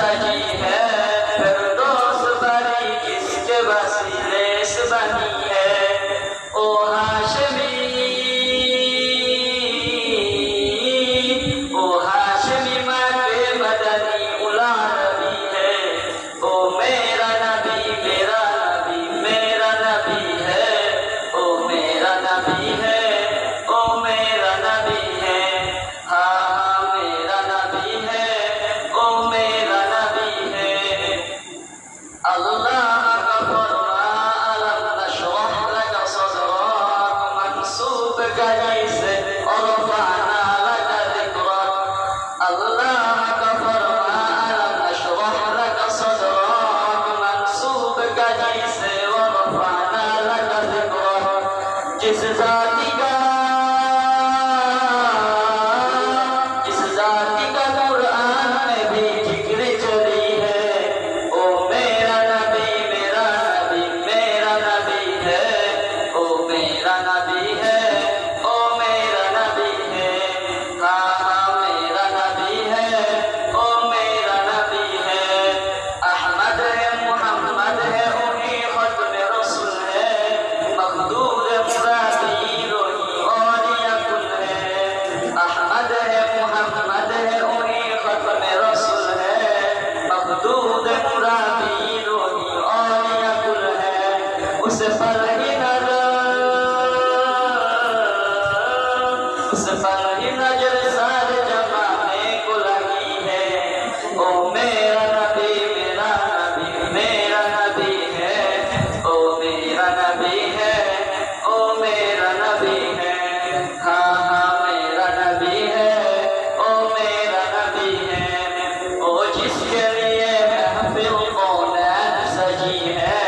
सजी है, फिरदौस बरी जिसके वसीले से बनी है। ओ हाशमी, ओ हाशमी मक्के मदनी उला नबी है। ओ मेरा नबी, मेरा नबी, मेरा नबी है। ओ मेरा नबी है, ओ मेरा नबी है। हाँ हाँ मेरा नबी है, ओ मेरा नबी है। अल्लाह का फरमा अलम नशरह लक सदरक मंसूब कहीं से और रफ़अना लक ज़िक्रक। अल्लाह का फरमा अलम नशरह लक सदरक मंसूब कहीं से और रफ़अना लक ज़िक्रक। जिस जाति का कुरान में भी जिक्र चली है। ओ मेरा नबी, मेरा नबी, मेरा नबी है। ओ मेरा नबी है, ओ मेरा नबी है। हाँ हाँ मेरा नबी है, ओ मेरा नबी है। अहमद है, मोहम्मद है, उन्हीं खत्म रसूल है। मखदूर मुरादी रोही और यकुल है। अहमद है, मोहम्मद है, उन्हीं खत्म रसूल है। मखदूर मुरादी रोही और यकुल है। उस पर ही नजर सारे जमाने को लगी है। ओ मेरा नबी, मेरा नबी, मेरा नबी है। ओ मेरा नबी है, ओ मेरा नबी है। हाँ हाँ मेरा नबी है, ओ मेरा नबी है। ओ जिसके लिए महफिल कौनैन सजी है,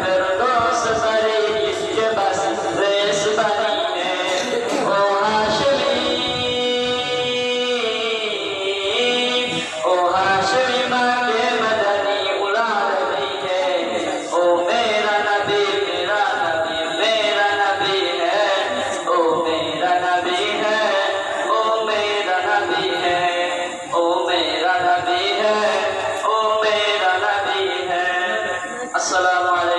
फिरदौस बरी जिसके बस रेस बनी है। ओ हाशमी, ओ हाशमी मक्के मदनी उला नबी है। ओ मेरा नबी, मेरा नबी, मेरा नबी है। ओ मेरा नबी है, ओ मेरा नबी है। ओ मेरा नबी है, ओ मेरा नबी है। अस्सलामु अलैकुम।